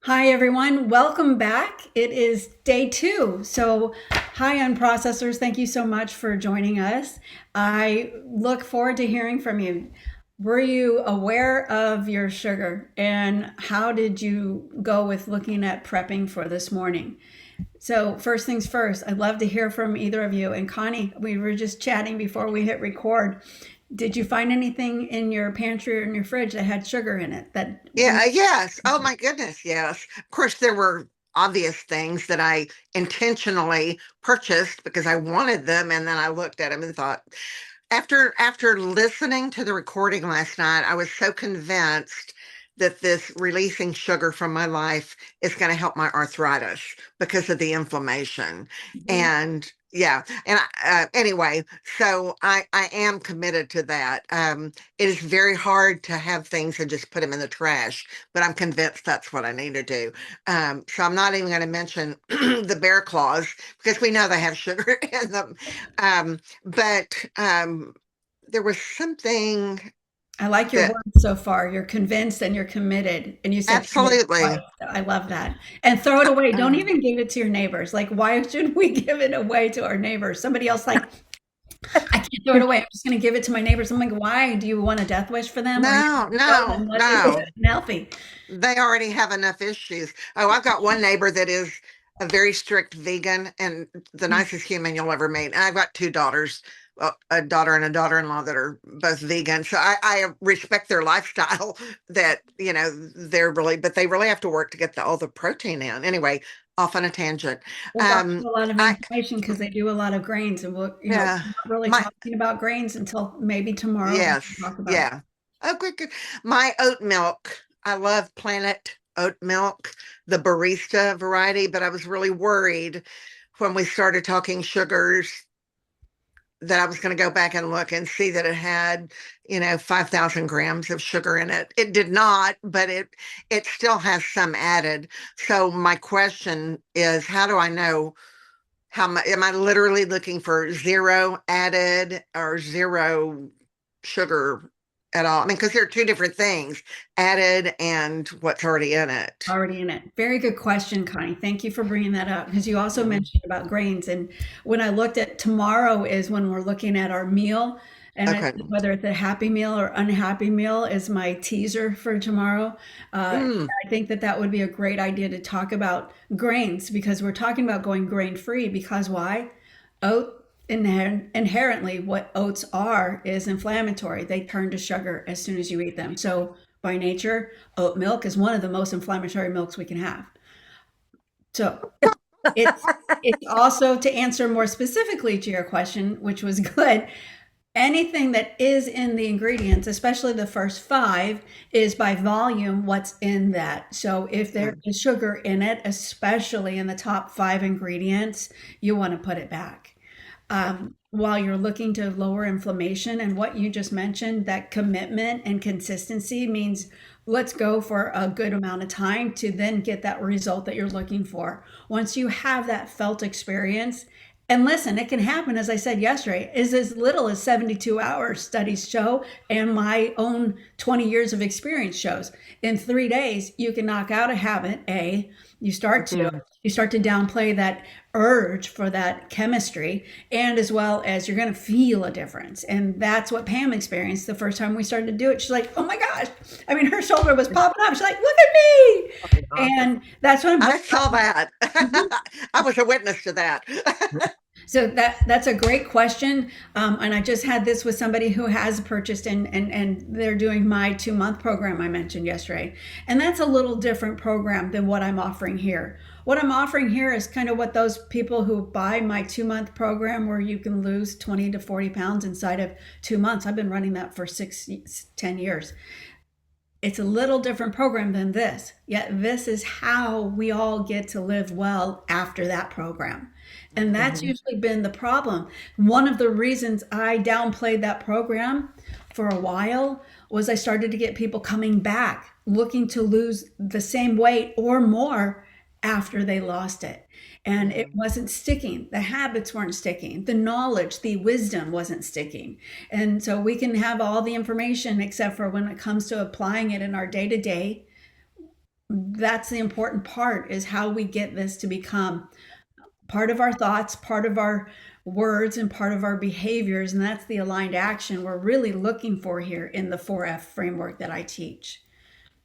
Hi, everyone. Welcome back. It is day 2. So, hi, unprocessors. Thank you so much for joining us. I look forward to hearing from you. Were you aware of your sugar and how did you go with looking at prepping for this morning? So, first things first, I'd love to hear from either of you. And Connie, we were just chatting before we hit record. Did you find anything in your pantry or in your fridge that had sugar in it that Yeah, yes. Oh my goodness, yes. Of course, there were obvious things that I intentionally purchased because I wanted them, and then I looked at them and thought, after listening to the recording last night, I was so convinced that this releasing sugar from my life is going to help my arthritis because of the inflammation. And yeah, and anyway, so I am committed to that. It is very hard to have things and just put them in the trash, but I'm convinced that's what I need to do. So I'm not even going to mention the bear claws because we know they have sugar in them. But there was something I like your that words so far. You're convinced and you're committed. And you said commit twice. absolutely, I love that. And throw it away. Don't um, even give it to your neighbors. Like, why should we give it away to our neighbors? Somebody else, like, I can't throw it away. I'm just going to give it to my neighbors. I'm like, why? Do you want a death wish for them? Or no, no, no, no, let me be no. healthy. They already have enough issues. Oh, I've got one neighbor that is a very strict vegan and the nicest human you'll ever meet. And I've got two daughters, well, a daughter and a daughter-in-law that are both vegan. So I respect their lifestyle that, but they really have to work to get all the protein in. Anyway, off on a tangent. Well, that's Um, a lot of I, information because they do a lot of grains. And we're yeah, not really my, talking about grains until maybe tomorrow. We yes, can talk about it. yeah. Oh, good, good. My oat milk. I love Planet oat milk, the barista variety, but I was really worried when we started talking sugars that I was going to go back and look and see that it had, 5,000 grams of sugar in it. It did not, but it still has some added. So my question is, how do I know how much? Am I literally looking for zero added or zero sugar at all? I mean, because there are two different things, added and what's already in it. Already in it. Very good question, Connie. Thank you for bringing that up because you also Mm, mentioned about grains. And when I looked at tomorrow is when we're looking at our meal, and okay. whether it's a happy meal or unhappy meal is my teaser for tomorrow. Mm, I think that that would be a great idea to talk about grains because we're talking about going grain free. Because why? Oat inherently, what oats are is inflammatory. They turn to sugar as soon as you eat them. So by nature, oat milk is one of the most inflammatory milks we can have. So it's it's also to answer more specifically to your question, which was good. Anything that is in the ingredients, especially the first five, is by volume what's in that. So if there mm, is sugar in it, especially in the top five ingredients, you want to put it back. While you're looking to lower inflammation and what you just mentioned, that commitment and consistency means let's go for a good amount of time to then get that result that you're looking for. Once you have that felt experience, and listen, it can happen, as I said yesterday, is as little as 72 hours, studies show, and my own 20 years of experience shows. In 3 days, you can knock out a habit, A, you start to mhm. you start to downplay that urge for that chemistry, and as well as you're going to feel a difference. And that's what Pam experienced the first time we started to do it. She's like, oh my gosh, I mean, her shoulder was popping up. She's like, look at me. Oh my God. And that's what I'm I talking saw that. about. I was a witness to that. So that's a great question, and I just had this with somebody who has purchased and they're doing my 2 month program I mentioned yesterday, and that's a little different program than what I'm offering here. What I'm offering here is kind of what those people who buy my 2 month program, where you can lose 20 to 40 pounds inside of 2 months. I've been running that for 10 years. It's a little different program than this, yet this is how we all get to live well after that program. And that's Mhm. usually been the problem. One of the reasons I downplayed that program for a while was I started to get people coming back looking to lose the same weight or more after they lost it. and it Mm. wasn't sticking. The habits weren't sticking. The knowledge, the wisdom wasn't sticking. And so we can have all the information except for when it comes to applying it in our day to day. That's the important part, is how we get this to become part of our thoughts, part of our words, and part of our behaviors. And that's the aligned action we're really looking for here in the 4F framework that I teach.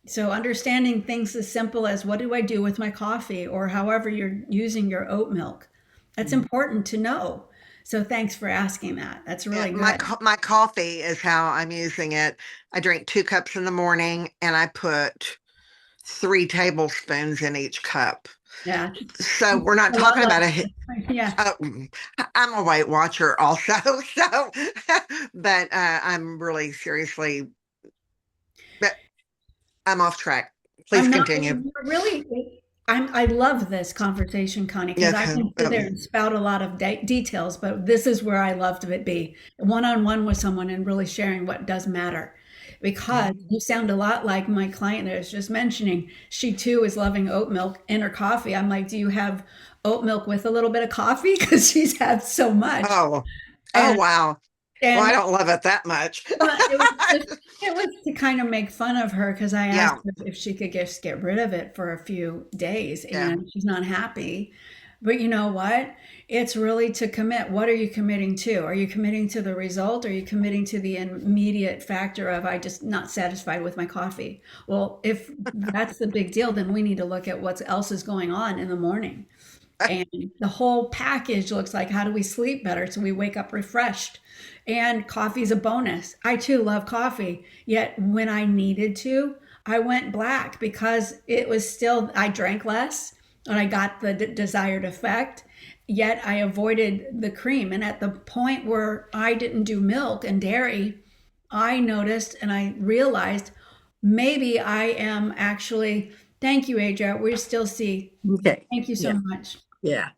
So understanding things as simple as, what do I do with my coffee, or however you're using your oat milk? That's Mm. important to know. So thanks for asking that. That's Yeah, really good. my coffee is how I'm using it. I drink 2 cups in the morning, and I put 3 tablespoons in each cup. Yeah. So we're not A lot talking about less. Yeah. uh, I'm a Weight Watcher also, so but I'm really seriously, but I'm off track. Please I'm not continue. we're really I love this conversation, Connie, Yeah, because I okay. can sit there and spout a lot of details, but this is where I love to be one on one with someone and really sharing what does matter. Because Mhm. you sound a lot like my client that I was just mentioning. She too is loving oat milk in her coffee. I'm like, do you have oat milk with a little bit of coffee? Because she's had so much. Oh, oh And wow. Well, I and don't love it that much. well, it was to kind of make fun of her, because I asked Yeah, her if she could just get rid of it for a few days, yeah. and she's not happy. But you know what? It's really to commit. What are you committing to? Are you committing to the result? Or are you committing to the immediate factor of, I just not satisfied with my coffee? Well, if that's the big deal, then we need to look at what else is going on in the morning. And the whole package looks like, how do we sleep better so we wake up refreshed? And coffee's a bonus. I too love coffee. Yet when I needed to, I went black, because it was still, I drank less and I got the desired effect. Yet I avoided the cream. And at the point where I didn't do milk and dairy, I noticed and I realized, maybe I am actually, thank you, Adria. We still see. Okay. Thank you so Yeah. much. Yeah.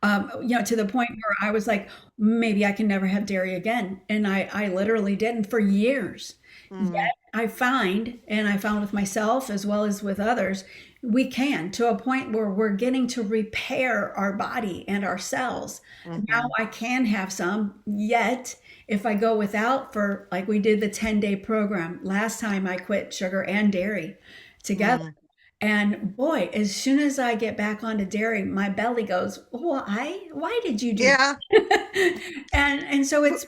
To the point where I was like, maybe I can never have dairy again. And I literally didn't for years. Mm, Yet I find, and I found with myself as well as with others, we can, to a point where we're getting to repair our body and our cells. Now mhm, I can have some, yet if I go without for, like we did the 10-day program, last time I quit sugar and dairy together. mm. And boy, as soon as I get back onto dairy, my belly goes, "Why? Why did you do Yeah. that?" And so it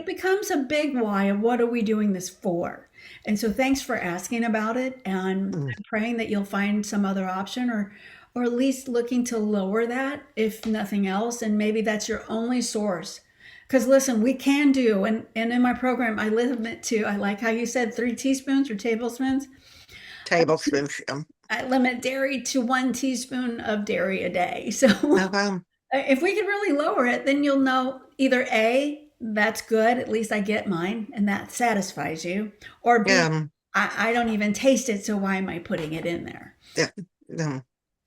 becomes a big why of, what are we doing this for? And so thanks for asking about it, and Mm. I'm praying that you'll find some other option, or at least looking to lower that if nothing else, and maybe that's your only source. Because listen, we can do, and in my program I limit to, I like how you said 3 teaspoons or tablespoons. Tablespoons. I limit dairy to 1 teaspoon of dairy a day. So Okay. if we could really lower it, then you'll know either A, that's good, at least I get mine, and that satisfies you, or B, Yeah. I don't even taste it, so why am I putting it in there? Yeah. Yeah.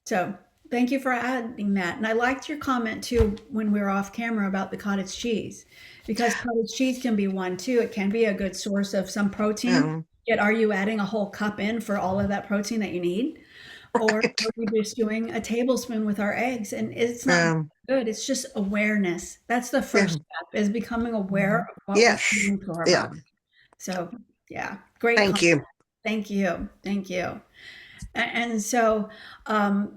So thank you for adding that. And I liked your comment too when we were off camera about the cottage cheese, because cottage cheese can be one too. It can be a good source of some protein. Yeah. Yet, are you adding a whole cup in for all of that protein that you need? Or are we just doing a tablespoon with our eggs? And it's not Um, good. It's just awareness. That's the yeah. first step, is becoming aware of what we're Yes. doing to our Yeah. body. So yeah, great Thank comment. you. Thank you. Thank you. And so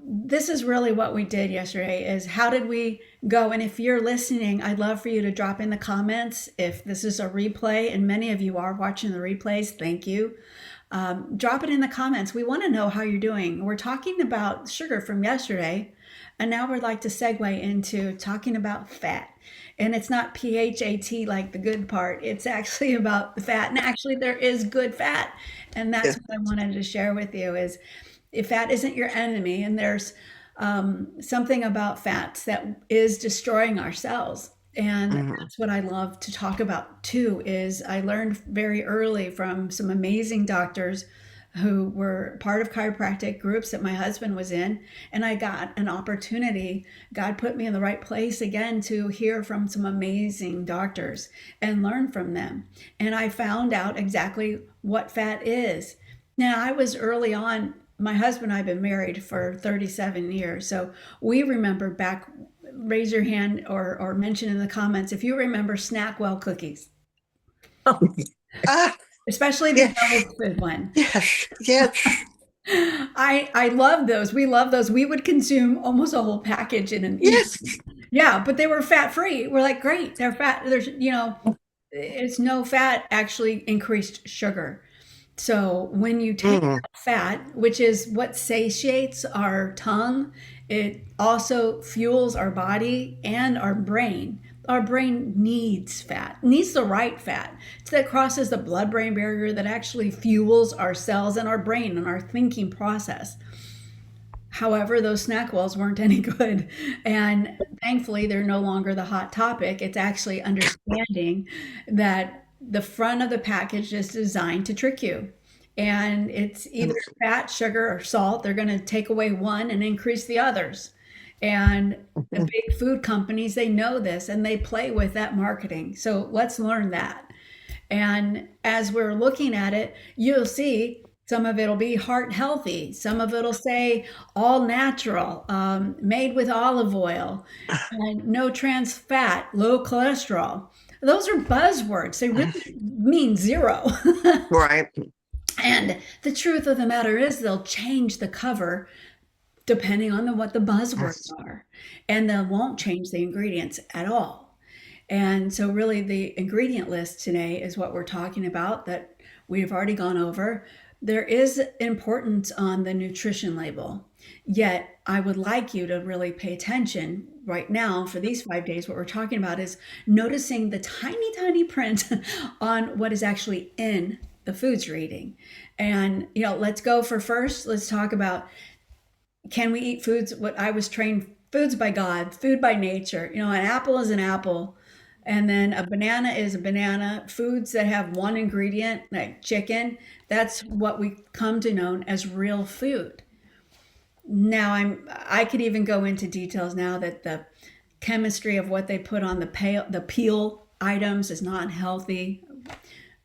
this is really what we did yesterday, is how did we go? And if you're listening, I'd love for you to drop in the comments. If this is a replay, and many of you are watching the replays, thank you. Drop it in the comments. We want to know how you're doing. We're talking about sugar from yesterday, and now we'd like to segue into talking about fat. And it's not PHAT like the good part. It's actually about the fat. And actually, there is good fat. And that's Yeah. what I wanted to share with you, is if fat isn't your enemy, and there's something about fats that is destroying our cells. And Mhm. that's what I love to talk about too, is I learned very early from some amazing doctors who were part of chiropractic groups that my husband was in. And I got an opportunity. God put me in the right place again to hear from some amazing doctors and learn from them. And I found out exactly what fat is. Now, I was early on. my husband and I have been married for 37 years. So we remember back, raise your hand or mention in the comments if you remember Snackwell cookies, Ah, especially the yes, yellow food one. yes, yes, I love those. We love those. We would consume almost a whole package in an yes. evening. Yeah, but they were fat free. We're like, great, they're fat. There's, it's no fat, actually increased sugar. So when you take Mm, out fat, which is what satiates our tongue, it also fuels our body and our brain. Our brain needs fat, needs the right fat. It's that crosses the blood-brain barrier that actually fuels our cells and our brain and our thinking process. However, those snack wells weren't any good. And thankfully, they're no longer the hot topic. It's actually understanding that the front of the package is designed to trick you. And it's either fat, sugar, or salt. They're going to take away one and increase the others. And the big food companies, they know this and they play with that marketing. So let's learn that. And as we're looking at it, you'll see some of it'll be heart healthy, some of it'll say all natural, made with olive oil, and no trans fat, low cholesterol. Those are buzzwords. They really mean zero. right. And the truth of the matter is, they'll change the cover depending on what the buzzwords Yes. are, and they won't change the ingredients at all. And so, really, the ingredient list today is what we're talking about that we've already gone over. There is importance on the nutrition label, yet, I would like you to really pay attention right now for these 5 days. What we're talking about is noticing the tiny, tiny print on what is actually in the foods you're eating. And, let's go for first, let's talk about can we eat foods, what I was trained foods by God, food by nature. An apple is an apple. And then a banana is a banana. Foods that have one ingredient, like chicken, that's what we come to know as real food. Now I could even go into details now that the chemistry of what they put on the peel items is not healthy.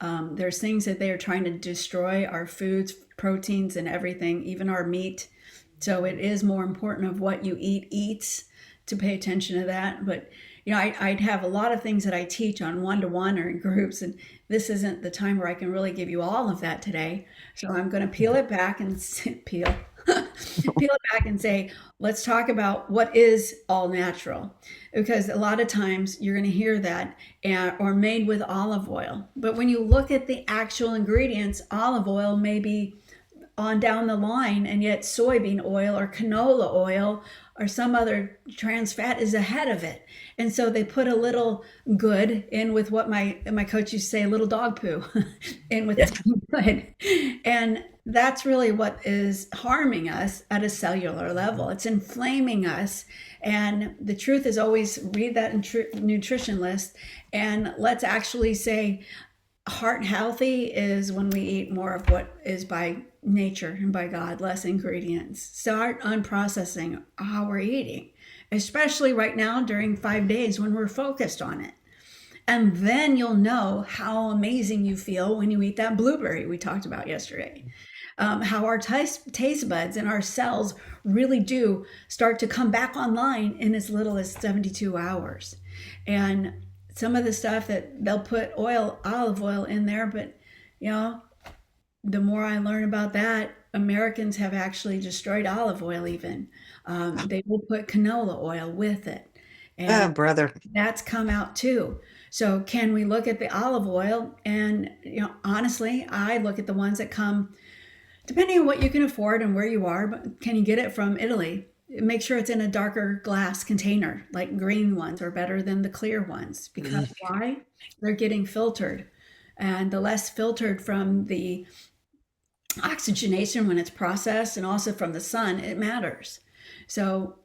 There's things that they are trying to destroy our foods, proteins, and everything, even our meat. So it is more important of what you eats to pay attention to that. But I'd have a lot of things that I teach on one-to-one or in groups, and this isn't the time where I can really give you all of that today. So I'm going to peel it back and peel it back and say, let's talk about what is all natural, because a lot of times you're going to hear that or made with olive oil. But when you look at the actual ingredients, olive oil may be on down the line, and yet soybean oil or canola oil or some other trans fat is ahead of it. And so they put a little good in with what my coach used to say, a little dog poo in with the good. And that's really what is harming us at a cellular level. It's inflaming us. And the truth is always read that nutrition list and let's actually say heart healthy is when we eat more of what is by nature and by God, less ingredients. Start unprocessing how we're eating, especially right now during 5 days when we're focused on it. And then you'll know how amazing you feel when you eat that blueberry we talked about yesterday. How our taste buds and our cells really do start to come back online in as little as 72 hours. And some of the stuff that they'll put olive oil in there, but you know, the more I learn about that, Americans have actually destroyed olive oil even. They will put canola oil with it. Oh, And brother. that's come out too. So can we look at the olive oil? And honestly, I look at the ones that come depending on what you can afford and where you are, but can you get it from Italy? Make sure it's in a darker glass container, like green ones are better than the clear ones. Because Mm. why? They're getting filtered. And the less filtered from the oxygenation when it's processed and also from the sun, it matters. So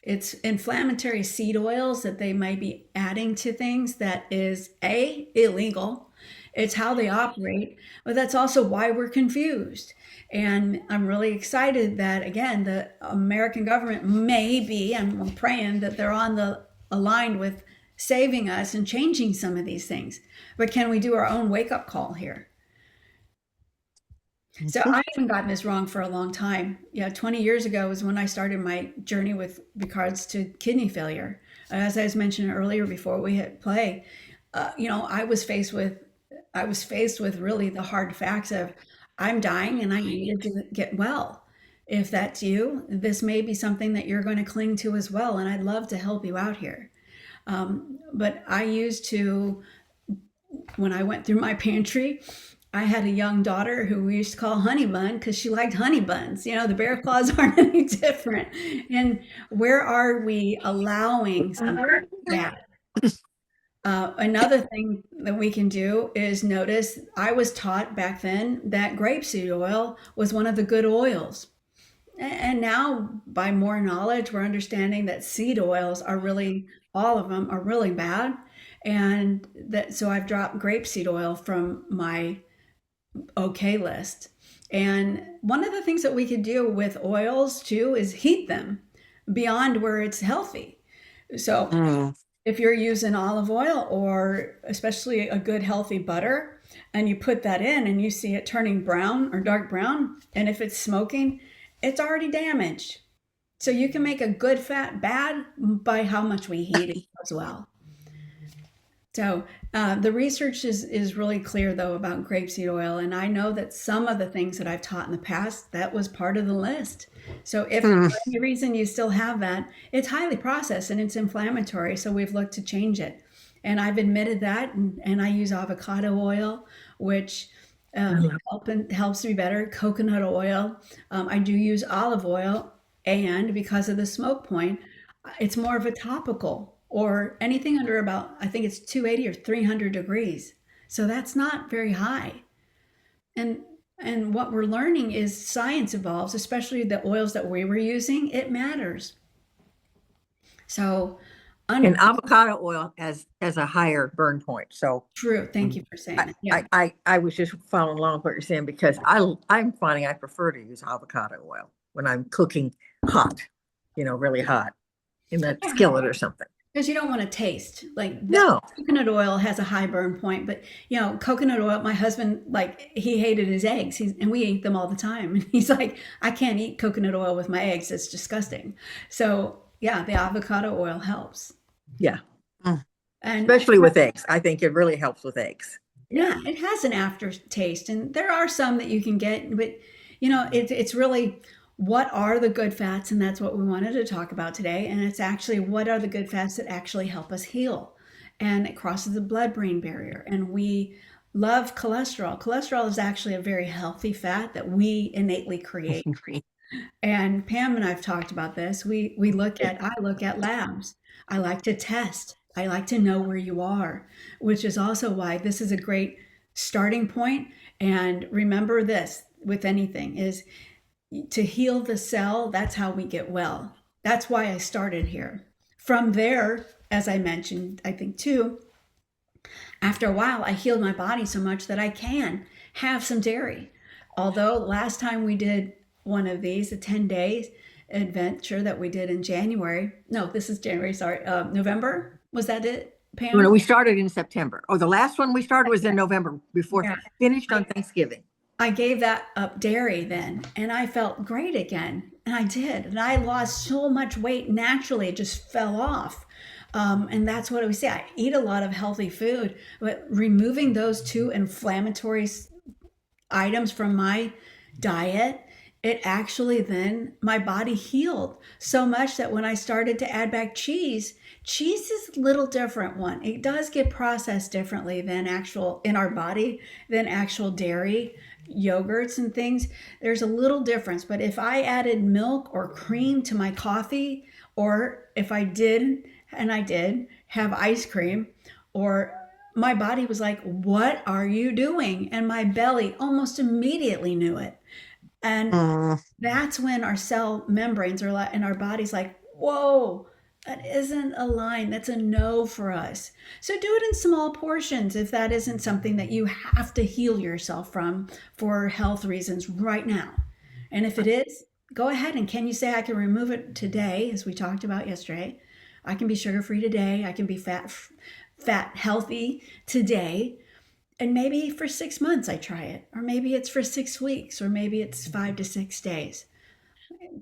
it's inflammatory seed oils that they might be adding to things that is illegal. It's how they operate, but that's also why we're confused. And I'm really excited that again the American government may be, and I'm praying that they're on the aligned with saving us and changing some of these things. But can we do our own wake up call here? So I even got this wrong for a long time. Yeah, 20 years ago was when I started my journey with regards to kidney failure. As I was mentioning earlier before we hit play, I was faced with really the hard facts of I'm dying and I needed to get well. If that's you, this may be something that you're going to cling to as well, and I'd love to help you out here. But I used to, when I went through my pantry, I had a young daughter who we used to call Honey Bun because she liked honey buns. You know, the bear claws aren't any different. And where are we allowing something bad? Another thing that we can do is notice I was taught back then that grapeseed oil was one of the good oils. And now, by more knowledge, we're understanding that seed oils are really, all of them are really bad. And that, so I've dropped grapeseed oil from my okay list. And one of the things that we could do with oils too is heat them beyond where it's healthy. So Mm. if you're using olive oil or especially a good healthy butter, and you put that in and you see it turning brown or dark brown, and if it's smoking, it's already damaged. So you can make a good fat bad by how much we heat it as well. So the research is really clear though about grapeseed oil, and I know that some of the things that I've taught in the past that was part of the list. So if for Mm. any reason you still have that, it's highly processed and it's inflammatory. So we've looked to change it, and I've admitted that, and I use avocado oil, which helps me better. Coconut oil, I do use olive oil, and because of the smoke point, it's more of a topical or anything under about, I think it's 280 or 300 degrees. So that's not very high. And and what we're learning is science evolves, especially the oils that we were using, it matters. So And un avocado oil has a higher burn point. So true. Thank you for saying that. Yeah. I was just following along with what you're saying because I'm finding I prefer to use avocado oil when I'm cooking hot, really hot in that skillet or something. Because you don't want to taste like the No, coconut oil has a high burn point, but coconut oil. My husband, like, he hated his eggs, and we eat them all the time. And he's like, I can't eat coconut oil with my eggs; it's disgusting. So yeah, the avocado oil helps, yeah, Mm. and especially with eggs. I think it really helps with eggs. Yeah. yeah, it has an aftertaste, and there are some that you can get, but it's really what are the good fats, and that's what we wanted to talk about today. And it's actually what are the good fats that actually help us heal, and it crosses the blood-brain barrier. And we love cholesterol. Cholesterol is actually a very healthy fat that we innately create. And Pam and I've talked about this. I look at labs. I like to test. I like to know where you are, which is also why this is a great starting point. And remember this with anything is to heal the cell. That's how we get well. That's why I started here. From there, as I mentioned, I think too, after a while, I healed my body so much that I can have some dairy. Although last time we did one of these, a 10 days adventure that we did in January. No, this is January, sorry. November? Was that it, Pam? We started in September. Oh, the last one we started was in November before Yeah. finished on Thanksgiving. I gave that up dairy then, and I felt great again. And I did. And I lost so much weight naturally, it just fell off. And that's what we say. I eat a lot of healthy food, but removing those two inflammatory items from my diet, it actually then my body healed so much that when I started to add back cheese is a little different one. It does get processed differently than actual in our body than actual dairy, yogurts and things. There's a little difference, but if I added milk or cream to my coffee, or if I did, and I did have ice cream, or my body was like, what are you doing? And my belly almost immediately knew it. And Mm. that's when our cell membranes are in our body's like, whoa, that isn't a line. That's a no for us. So do it in small portions if that isn't something that you have to heal yourself from for health reasons right now. And if it is, go ahead, and can you say, I can remove it today, as we talked about yesterday? I can be sugar free today. I can be fat healthy today. And maybe for 6 months I try it, or maybe it's for 6 weeks, or maybe it's 5 to 6 days.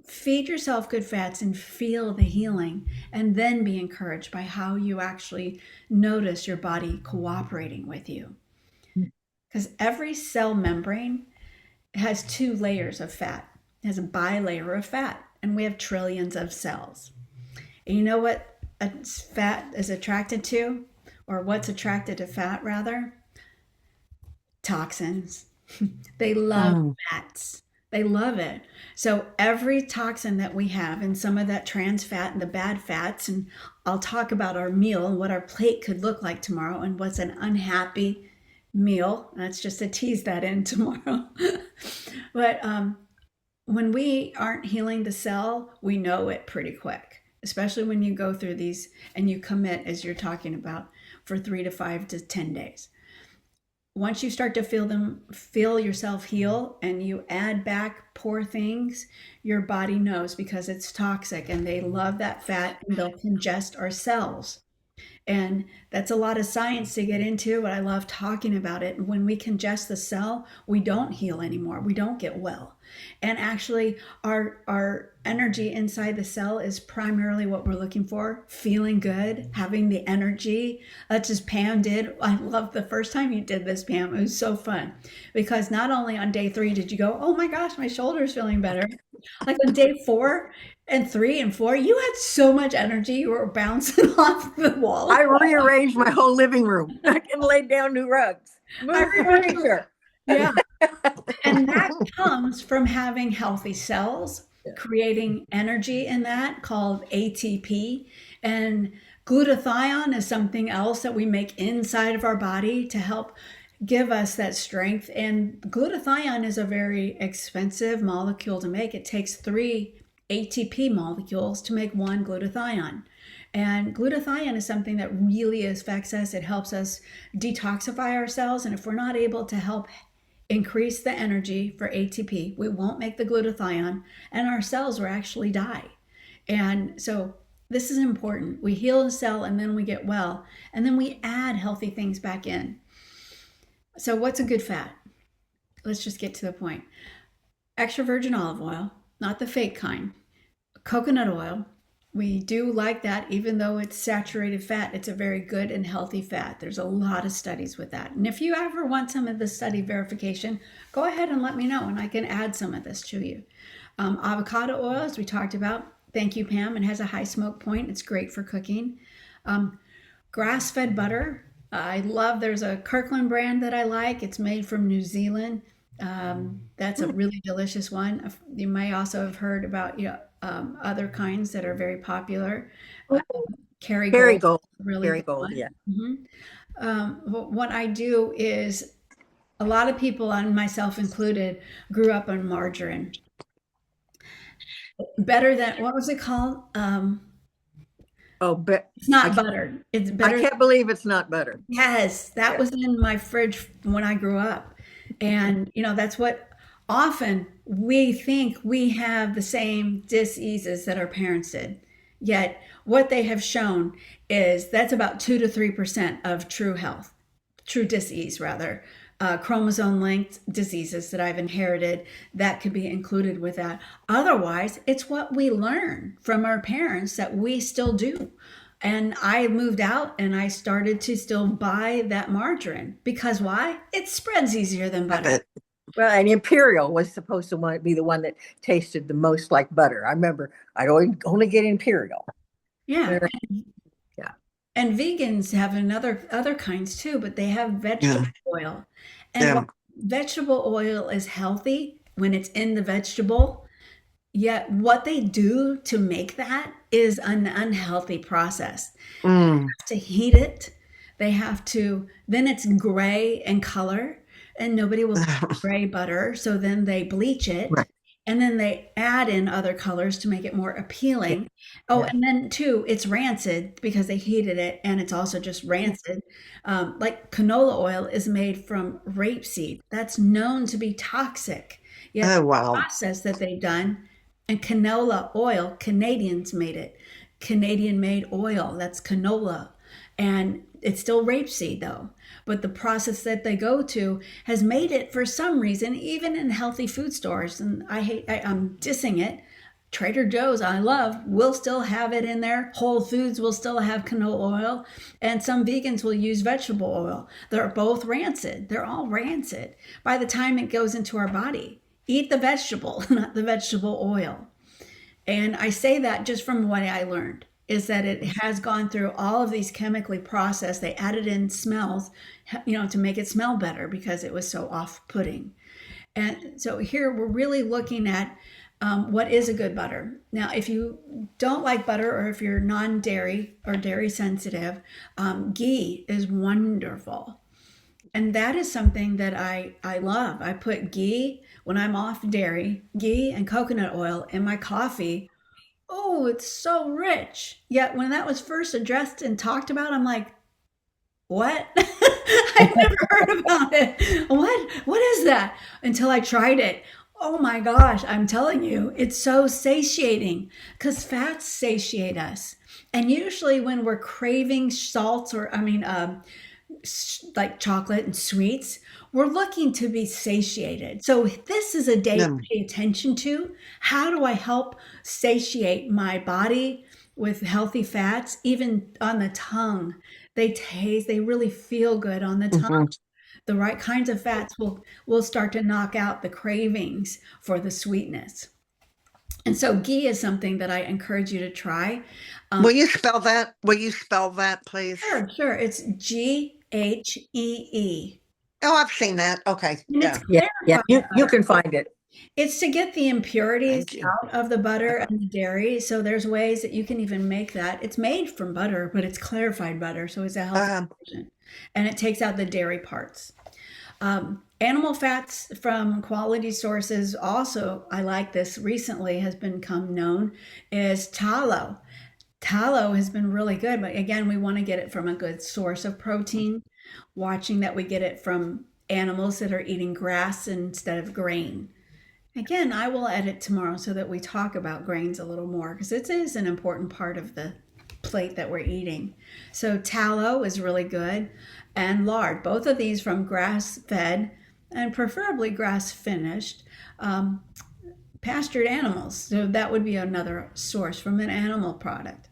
Feed yourself good fats and feel the healing, and then be encouraged by how you actually notice your body cooperating with you. Because every cell membrane has two layers of fat, it has a bilayer of fat, and we have trillions of cells. And you know what a fat is attracted to, or what's attracted to fat rather? Toxins. They love Mm. fats. They love it. So every toxin that we have, and some of that trans fat and the bad fats, and I'll talk about our meal and what our plate could look like tomorrow and what's an unhappy meal. That's just to tease that in tomorrow. But when we aren't healing the cell, we know it pretty quick, especially when you go through these and you commit, as you're talking about, for 3 to 5 to 10 days. Once you start to feel yourself heal, and you add back poor things, your body knows, because it's toxic and they love that fat, and they'll congest our cells. And that's a lot of science to get into, but I love talking about it. When we congest the cell, we don't heal anymore. We don't get well. And actually, our energy inside the cell is primarily what we're looking for: feeling good, having the energy. That's as Pam did. I love the first time you did this, Pam. It was so fun, because not only on day 3 did you go, oh my gosh, my shoulder's feeling better. Like on day 4 and 3 and 4, you had so much energy. You were bouncing off the wall. I rearranged my whole living room. I can lay down new rugs. Move I remember. furniture. Yeah. And that comes from having healthy cells, Yeah. creating energy in that called ATP. And glutathione is something else that we make inside of our body to help give us that strength. And glutathione is a very expensive molecule to make. It takes 3 ATP molecules to make one glutathione. And glutathione is something that really affects us. It helps us detoxify our cells. And if we're not able to help increase the energy for ATP, we won't make the glutathione, and our cells will actually die. And so this is important. We heal the cell, and then we get well, and then we add healthy things back in. So what's a good fat? Let's just get to the point. Extra virgin olive oil, not the fake kind. Coconut oil. We do like that, even though it's saturated fat. It's a very good and healthy fat. There's a lot of studies with that. And if you ever want some of the study verification, go ahead and let me know, and I can add some of this to you. Avocado oil, as we talked about. Thank you, Pam. It has a high smoke point. It's great for cooking. Grass-fed butter. I love, there's a Kirkland brand that I like. It's made from New Zealand. That's a really delicious one. You may also have heard about other kinds that are very popular. Kerrygold, Kerrygold. really good Kerrygold, one. yeah. What I do is, a lot of people, and myself included, grew up on margarine. Better than, what was it called? Oh, but It's not butter. It's I better. can't believe it's not butter. Yes, that Yeah. was in my fridge when I grew up. And, that's what often we think we have the same diseases that our parents did. Yet, what they have shown is that's about 2 to 3% of true health, true disease, rather. Chromosome linked diseases that I've inherited, that could be included with that. Otherwise, it's what we learn from our parents that we still do. And I moved out and I started to still buy that margarine, because why? It spreads easier than Love butter. it. Well, and Imperial was supposed to be the one that tasted the most like butter. I remember I'd only get Imperial. Yeah. Yeah. And vegans have other kinds too, but they have vegetable oil. And Yeah. while vegetable oil is healthy when it's in the vegetable, yet what they do to make that is an unhealthy process. Mm. To heat it, they have to, then it's gray in color, and nobody will buy gray butter, so then they bleach it. Right. And then they add in other colors to make it more appealing. Oh, Yeah. and then too, it's rancid because they heated it, and it's also just rancid. Like canola oil is made from rapeseed. That's known to be toxic. Yet Oh, the wow. process that they've done, and canola oil, Canadians made it. Canadian made oil, that's canola. And It's still rapeseed though, but the process that they go to has made it for some reason, even in healthy food stores. And I'm dissing it. Trader Joe's, I love, will still have it in there. Whole Foods will still have canola oil, and some vegans will use vegetable oil. They're both rancid. They're all rancid by the time it goes into our body. Eat the vegetable, not the vegetable oil. And I say that just from what I learned is that it has gone through all of these chemically processed. They added in smells, to make it smell better because it was so off-putting. And so here we're really looking at what is a good butter. Now, if you don't like butter or if you're non-dairy or dairy sensitive, ghee is wonderful. And that is something that I love. I put ghee when I'm off dairy, ghee and coconut oil in my coffee. Oh, it's so rich. Yet when that was first addressed and talked about, I'm like, what? I've never heard about it. What is that? Until I tried it. Oh my gosh, I'm telling you, it's so satiating because fats satiate us. And usually when we're craving salts or, like chocolate and sweets, we're looking to be satiated. So this is a day to Yeah. pay attention to. How do I help satiate my body with healthy fats, even on the tongue? They really feel good on the tongue. Mhm. The right kinds of fats will start to knock out the cravings for the sweetness. And so ghee is something that I encourage you to try. Will you spell that? Will you spell that, please? Sure, sure. It's Ghee. Oh, I've seen that. Okay. And it's Yeah. Yeah, yeah, clarified you butter. can find it. It's to get the impurities Thank you. out of the butter and the dairy. So there's ways that you can even make that. It's made from butter, but it's clarified butter, so it's a healthy Um, version. And it takes out the dairy parts. Animal fats from quality sources also, I like this recently, has become known, is tallow. Tallow has been really good, but again, we want to get it from a good source of protein, watching that we get it from animals that are eating grass instead of grain. Again, I will edit tomorrow so that we talk about grains a little more because it is an important part of the plate that we're eating. So tallow is really good and lard, both of these from grass fed and preferably grass finished pastured animals. So that would be another source from an animal product.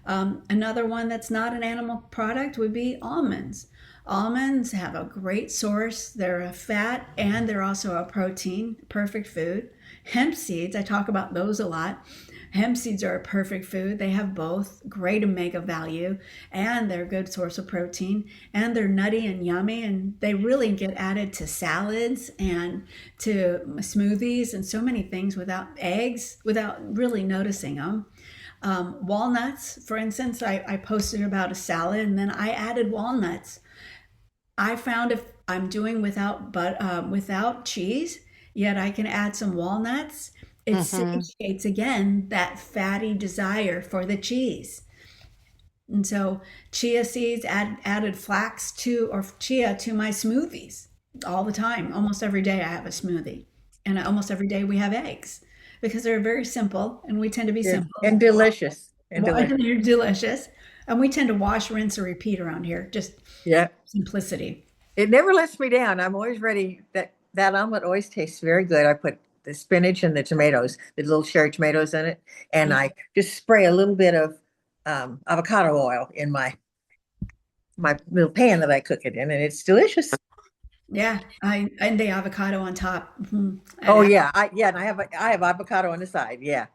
Another one that's not an animal product would be almonds. Almonds have a great source. They're a fat and they're also a protein, perfect food. Hemp seeds, I talk about those a lot. Hemp seeds are a perfect food. They have both great omega value and they're a good source of protein and they're nutty and yummy and they really get added to salads and to smoothies and so many things without eggs, without really noticing them. Walnuts, for instance, I posted about a salad and then I added walnuts. I found if I'm doing without cheese, yet I can add some walnuts. It mhm. satiates again that fatty desire for the cheese. And so chia seeds added flax to or chia to my smoothies all the time. Almost every day I have a smoothie, and almost every day we have eggs because they're very simple, and we tend to be Good. simple. And delicious. And Well, delicious. they're delicious, and we tend to wash, rinse, and repeat around here. Just Yeah. simplicity. It never lets me down. I'm always ready. That omelet always tastes very good. I put the spinach and the tomatoes, the little cherry tomatoes in it, and I just spray a little bit of avocado oil in my little pan that I cook it in, and it's delicious. Yeah, I and the avocado on top. Mhm. Oh And yeah, and I have avocado on the side. Yeah,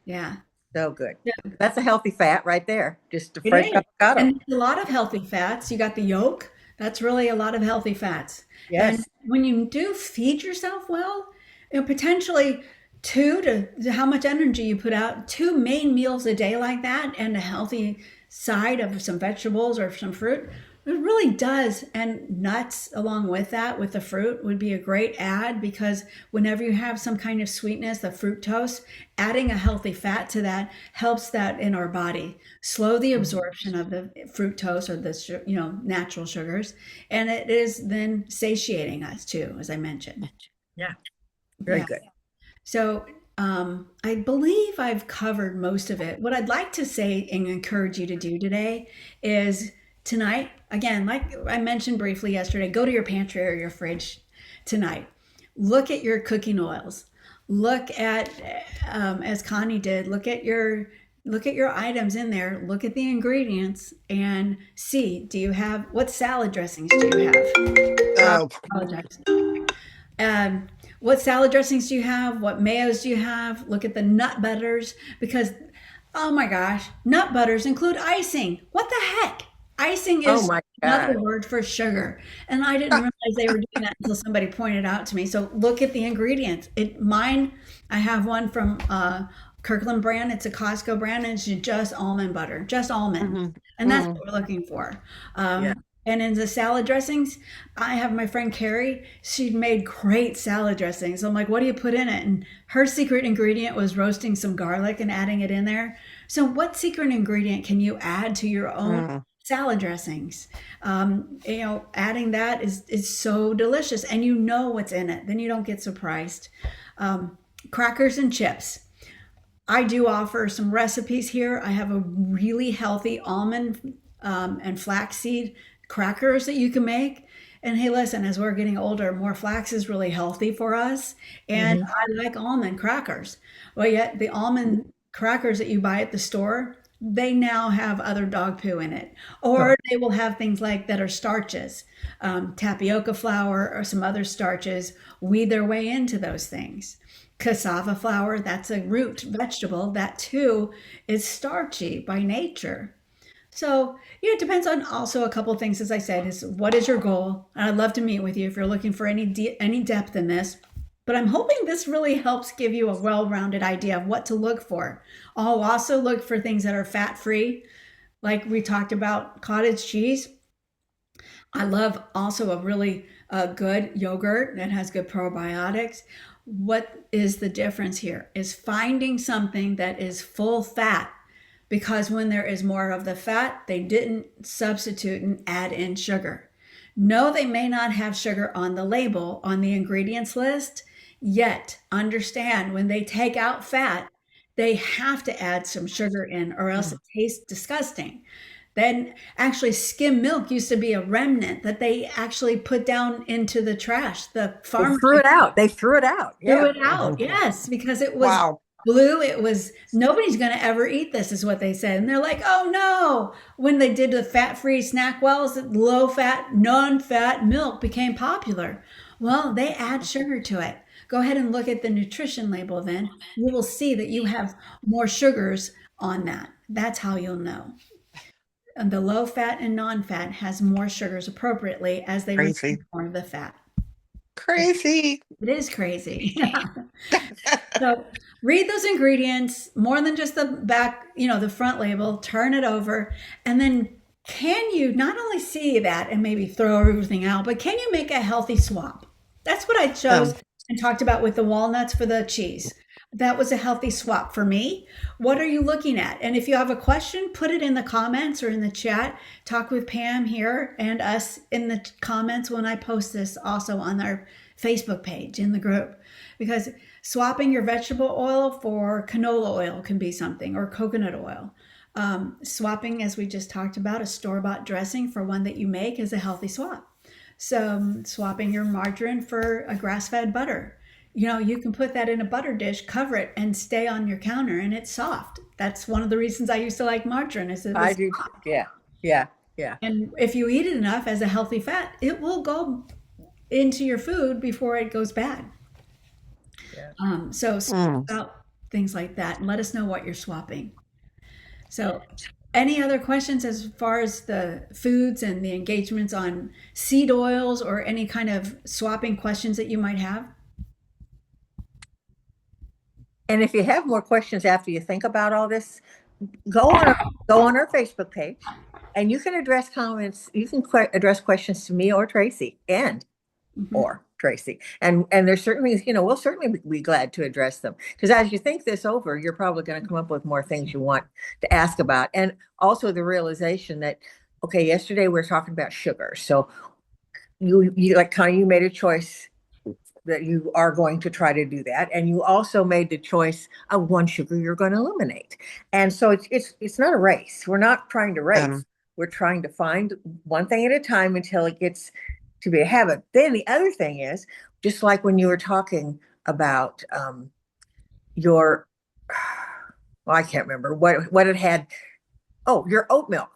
yeah, so good. yeah, That's a healthy fat right there. Just a it fresh is. avocado. And there's a lot of healthy fats. You got the yolk. That's really a lot of healthy fats. And Yes. when you do feed yourself well, potentially to how much energy you put out, two main meals a day like that, and a healthy side of some vegetables or some fruit, it really does. And nuts along with that, with the fruit, would be a great add because whenever you have some kind of sweetness, the fructose, adding a healthy fat to that helps that in our body slow the absorption of the fructose or the natural sugars, and it is then satiating us too, as I mentioned. Yeah, very Yeah. good. So I believe I've covered most of it. What I'd like to say and encourage you to do today is Tonight, again, like I mentioned briefly yesterday, go to your pantry or your fridge tonight. Look at your cooking oils. Look at, as Connie did, look at your items in there. Look at the ingredients and see, do you have, what salad dressings do you have? Oh, Apologize. What salad dressings do you have? What mayos do you have? Look at the nut butters because, oh my gosh, nut butters include icing. What the heck? Icing Oh is my another God. word for sugar. And I didn't realize they were doing that until somebody pointed out to me. So look at the ingredients. I have one from Kirkland brand. It's a Costco brand and it's just almond butter, just almond. mhm, And that's mm, what we're looking for. Yeah. And in the salad dressings, I have my friend Carrie. She made great salad dressings. I'm like, what do you put in it? And her secret ingredient was roasting some garlic and adding it in there. So, what secret ingredient can you add to your own mm. salad dressings? Adding that is so delicious, and you know what's in it. Then you don't get surprised. Crackers and chips. I do offer some recipes here. I have a really healthy almond and flaxseed crackers that you can make. And hey, listen, as we're getting older, more flax is really healthy for us. And Hmm. I like almond crackers. Well, yet the almond crackers that you buy at the store, they now have other dog poo in it. Or they will have things like that are starches, tapioca flour or some other starches weed their way into those things. Cassava flour, that's a root vegetable. That too is starchy by nature. So, it depends on also a couple of things. As I said, is what is your goal? And I'd love to meet with you if you're looking for any depth in this. But I'm hoping this really helps give you a well-rounded idea of what to look for. I'll also look for things that are fat-free, like we talked about cottage cheese. I love also a really good yogurt that has good probiotics. What is the difference here? Is finding something that is full fat because when there is more of the fat, they didn't substitute and add in sugar. No, they may not have sugar on the label, on the ingredients list, yet understand when they take out fat, they have to add some sugar in or else it tastes disgusting. Then actually skim milk used to be a remnant that they actually put down into the trash. The They farmers threw it out. They threw it out. threw Yeah. it out. Yes, because it was Wow. blue. It was nobody's going to ever eat this, is what they said. And they're like, oh no. When they did the fat free snack wells, low fat, non fat milk became popular. Well, they add sugar to it. Go ahead and look at the nutrition label then. You will see that you have more sugars on that. That's how you'll know. And the low fat and non fat has more sugars appropriately as they remove Crazy. more of the fat. Crazy. It is crazy. So read those ingredients more than just the back, the front label, turn it over, and then can you not only see that and maybe throw everything out, but can you make a healthy swap? That's what I chose Um, and talked about with the walnuts for the cheese. That was a healthy swap for me. What are you looking at? And if you have a question, put it in the comments or in the chat. Talk with Pam here and us in the comments when I post this also on our Facebook page in the group. Because swapping your vegetable oil for canola oil can be something, or coconut oil. Swapping, as we just talked about, a store-bought dressing for one that you make is a healthy swap. So swapping your margarine for a grass-fed butter. You can put that in a butter dish, cover it, and stay on your counter, and it's soft. That's one of the reasons I used to like margarine, is it I was do. soft. Yeah. Yeah. Yeah. And if you eat it enough as a healthy fat, it will go into your food before it goes bad. Yeah. So swap mm. out things like that and let us know what you're swapping. So, any other questions as far as the foods and the engagements on seed oils or any kind of swapping questions that you might have? And if you have more questions after you think about all this, go on our, go on our Facebook page, and you can address comments. You can address questions to me or Tracy, and Mhm. or Tracy. And there's certainly, we'll certainly be glad to address them. Because as you think this over, you're probably going to come up with more things you want to ask about. And also the realization that, okay, yesterday we were talking about sugar. So you like kind of you made a choice that you are going to try to do that, and you also made the choice of one sugar you're going to eliminate. And so it's not a race. We're not trying to race. Um, we're trying to find one thing at a time until it gets to be a habit. Then the other thing is, just like when you were talking about your, well, I can't remember what it had. Oh, your oat milk.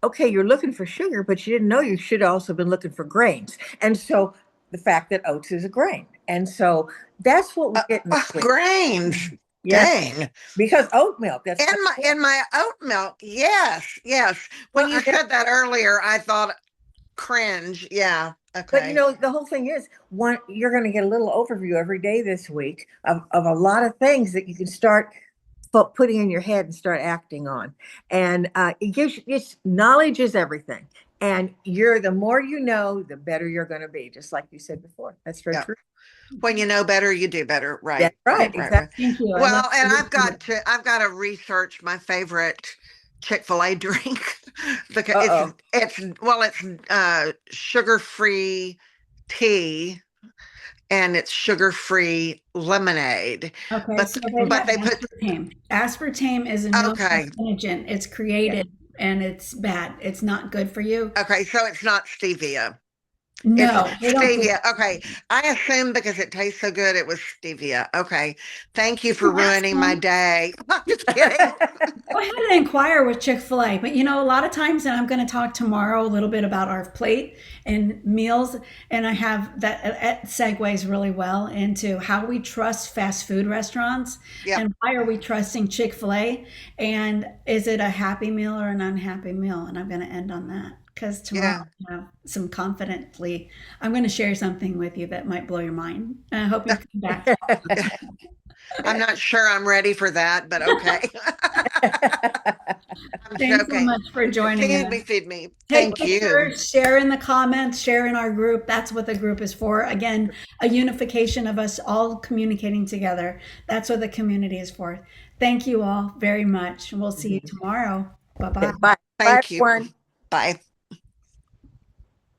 Okay, you're looking for sugar, but you didn't know you should have also been looking for grains. And so the fact that oats is a grain. And so that's what we're getting this week. Grains. Yes, Dang. because oat milk, that's In my oat milk. Yes, yes. When you said that earlier, I thought cringe. Yeah. But you Okay. know, the whole thing is one, you're going to get a little overview every day this week of a lot of things that you can start putting in your head and start acting on. And it gives you, it's knowledge is everything. And you're the more you know, the better you're going to be, just like you said before. That's very Yeah. true. When you know better, you do better. Right. That's right, Right. exactly. Right. Thank you. Well, and I've got to research my favorite Chick-fil-A drink because it's sugar-free tea and it's sugar-free lemonade. Okay, But so they but have they put aspartame. Aspartame is a known okay. carcinogen. It's created and it's bad. It's not good for you. Okay, so it's not stevia. It's No, they don't do stevia. Okay. I assumed because it tastes so good it was stevia. Okay. Thank you for Ask ruining my them. day. I'm just kidding. Go ahead and inquire with Chick-fil-A. But you know, a lot of times, and I'm going to talk tomorrow a little bit about our plate and meals, and I have that it segues really well into how we trust fast food restaurants Yep. and why are we trusting Chick-fil-A, and is it a happy meal or an unhappy meal? And I'm going to end on that because tomorrow Yeah. I have some confidently, I'm going to share something with you that might blow your mind. And I hope you come back. I'm not sure I'm ready for that, but okay. I'm Thanks so joking. much for joining Feed me, us. feed me. Take Thank you. pictures, share in the comments, share in our group. That's what the group is for. Again, a unification of us all communicating together. That's what the community is for. Thank you all very much. We'll see you tomorrow. Bye bye. Bye. Bye, Thank you. everyone. Bye.